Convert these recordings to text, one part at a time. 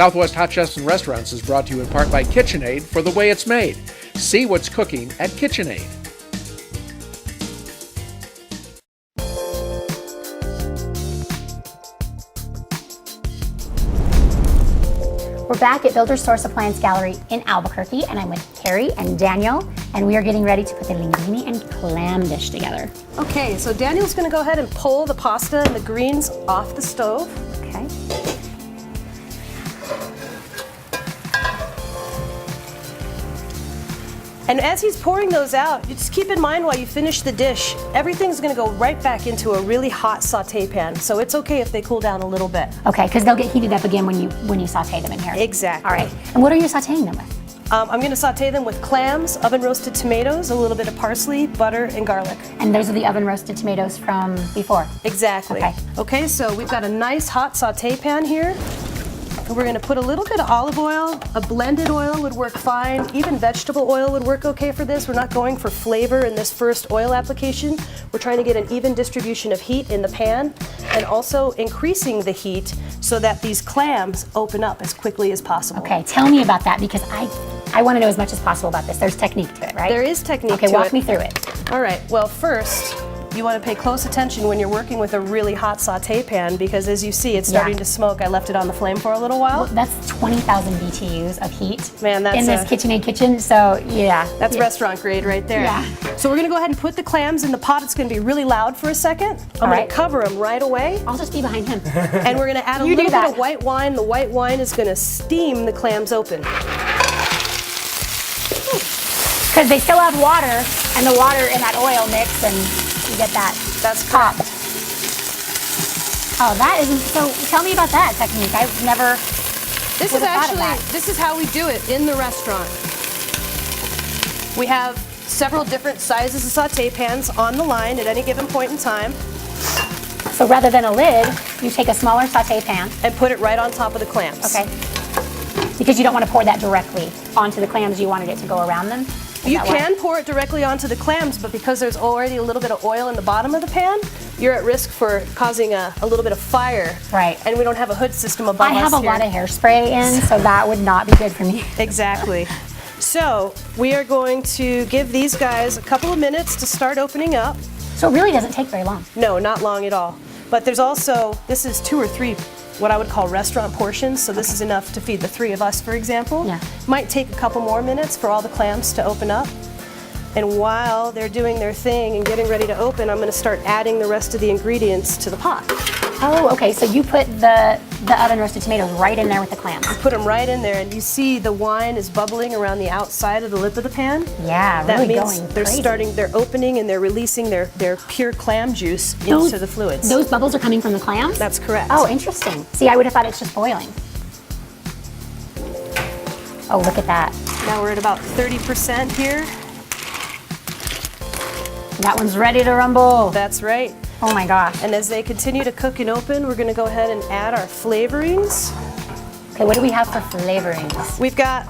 Southwest Hot Chefs and Restaurants is brought to you in part by KitchenAid for the way it's made. See what's cooking at KitchenAid. We're back at Builder's Source Appliance Gallery in Albuquerque, and I'm with Carrie and Daniel, and we are getting ready to put the linguine and clam dish together. Okay, so Daniel's gonna go ahead and pull the pasta and the greens off the stove. Okay. And as he's pouring those out, you just keep in mind while you finish the dish, everything's gonna go right back into a really hot saute pan. So it's okay if they cool down a little bit. Okay, because they'll get heated up again when you saute them in here. Exactly. All right, and what are you sauteing them with? I'm gonna saute them with clams, oven roasted tomatoes, a little bit of parsley, butter, and garlic. And those are the oven roasted tomatoes from before? Exactly. Okay, so we've got a nice hot saute pan here. And we're gonna put a little bit of olive oil. A blended oil would work fine. Even vegetable oil would work okay for this. We're not going for flavor in this first oil application. We're trying to get an even distribution of heat in the pan and also increasing the heat so that these clams open up as quickly as possible. Okay, tell me about that because I want to know as much as possible about this. There's technique to it, right? There is technique to it. Okay, walk me through it. All right, well first, you want to pay close attention when you're working with a really hot saute pan because as you see, it's starting to smoke. I left it on the flame for a little while. Well, that's 20,000 BTUs of heat. Man, that's in this KitchenAid kitchen, so yeah. That's restaurant grade right there. Yeah. So we're gonna go ahead and put the clams in the pot. It's gonna be really loud for a second. I'm gonna cover them right away. I'll just be behind him. And we're gonna add a little bit of white wine. The white wine is gonna steam the clams open. Because they still have water, and the water and that oil mix, and you get that. That's popped. Oh, that isn't, so tell me about that technique. I've never This is how we do it in the restaurant. We have several different sizes of saute pans on the line at any given point in time. So rather than a lid, you take a smaller saute pan. And put it right on top of the clams. Okay. Because you don't want to pour that directly onto the clams, you wanted it to go around them? You can pour it directly onto the clams, but because there's already a little bit of oil in the bottom of the pan, you're at risk for causing a little bit of fire. Right. And we don't have a hood system above us I have a lot of hairspray in, so that would not be good for me. Exactly. So we are going to give these guys a couple of minutes to start opening up. So it really doesn't take very long. No, not long at all. But there's also, this is 2 or 3 what I would call restaurant portions, so this is enough to feed the 3 of us, for example. Yeah. Might take a couple more minutes for all the clams to open up. And while they're doing their thing and getting ready to open, I'm going to start adding the rest of the ingredients to the pot. Oh, okay, so you put the oven roasted tomatoes right in there with the clams. Put them right in there, and you see the wine is bubbling around the outside of the lip of the pan. Yeah, that really means going they're crazy. they're opening and they're releasing their pure clam juice into the fluids. Those bubbles are coming from the clams? That's correct. Oh, interesting. See, I would have thought it's just boiling. Oh, look at that. Now we're at about 30% here. That one's ready to rumble. That's right. Oh my gosh. And as they continue to cook and open, we're going to go ahead and add our flavorings. Okay, what do we have for flavorings? We've got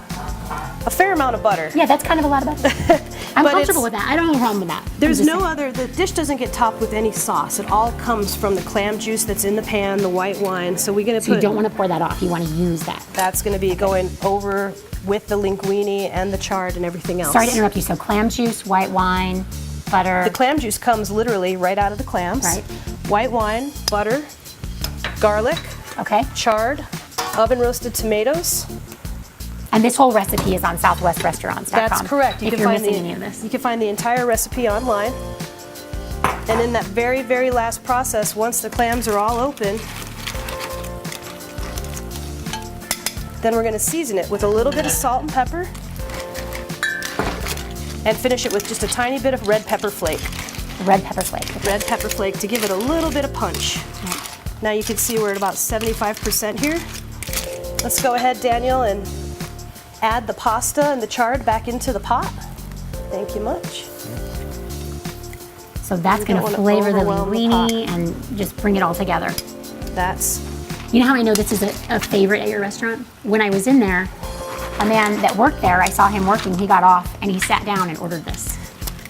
a fair amount of butter. Yeah, that's kind of a lot of butter. I'm comfortable with that. I don't have a problem with that. There's no other, the dish doesn't get topped with any sauce. It all comes from the clam juice that's in the pan, the white wine. So we're going to So you don't want to pour that off. You want to use that. That's going to be going over with the linguine and the chard and everything else. Sorry to interrupt you. So clam juice, white wine, butter. The clam juice comes literally right out of the clams. Right. White wine, butter, garlic, chard, oven roasted tomatoes. And this whole recipe is on southwestrestaurants.com. That's correct. If you're missing any of this. You can find the entire recipe online. And in that very, very last process, once the clams are all open, then we're going to season it with a little bit of salt and pepper and finish it with just a tiny bit of red pepper flake. Red pepper flake. Red pepper flake to give it a little bit of punch. Right. Now you can see we're at about 75% here. Let's go ahead, Daniel, and add the pasta and the chard back into the pot. Thank you much. So that's going to flavor the linguine and just bring it all together. You know how I know this is a favorite at your restaurant? When I was in there, a man that worked there, I saw him working, he got off and he sat down and ordered this.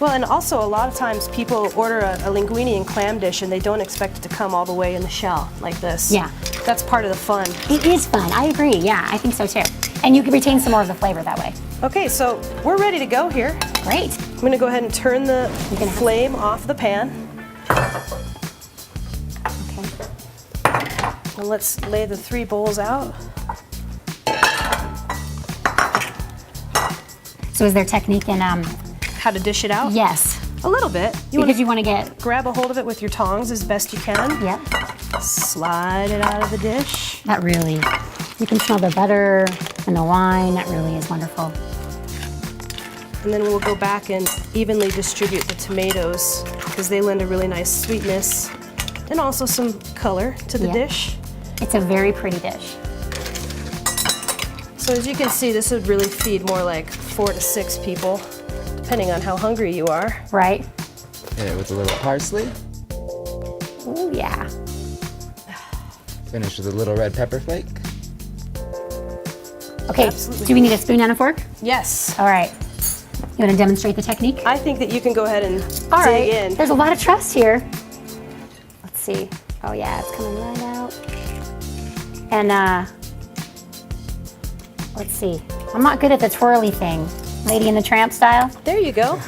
Well, and also a lot of times people order a linguine and clam dish and they don't expect it to come all the way in the shell like this. Yeah. That's part of the fun. It is fun. I agree. Yeah, I think so too. And you can retain some more of the flavor that way. Okay, so we're ready to go here. Great. I'm gonna go ahead and turn the flame off the pan. Okay. And let's lay the 3 bowls out. So is there technique in How to dish it out? yes. A little bit. Because you want to get Grab a hold of it with your tongs as best you can. yep. Slide it out of the dish. That really, you can smell the butter and the wine. That really is wonderful. And then we'll go back and evenly distribute the tomatoes because they lend a really nice sweetness and also some color to the Yeah. dish. It's a very pretty dish. So as you can see, this would really feed more like 4 to 6 people, depending on how hungry you are. Right? Hit it with a little parsley. Oh yeah. Finish with a little red pepper flake. Okay. Absolutely. Do we need a spoon and a fork? Yes. All right. You want to demonstrate the technique? I think that you can go ahead and All right. dig in. There's a lot of trust here. Let's see. Oh yeah, it's coming right out. And let's see. I'm not good at the twirly thing. Lady in the Tramp style. There you go.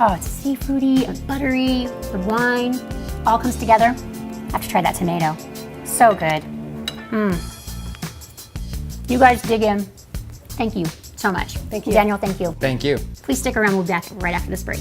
Oh, it's seafoody and buttery. The wine all comes together. I have to try that tomato. So good. You guys dig in. Thank you so much. Thank you. Daniel, thank you. Thank you. Please stick around. We'll be back right after this break.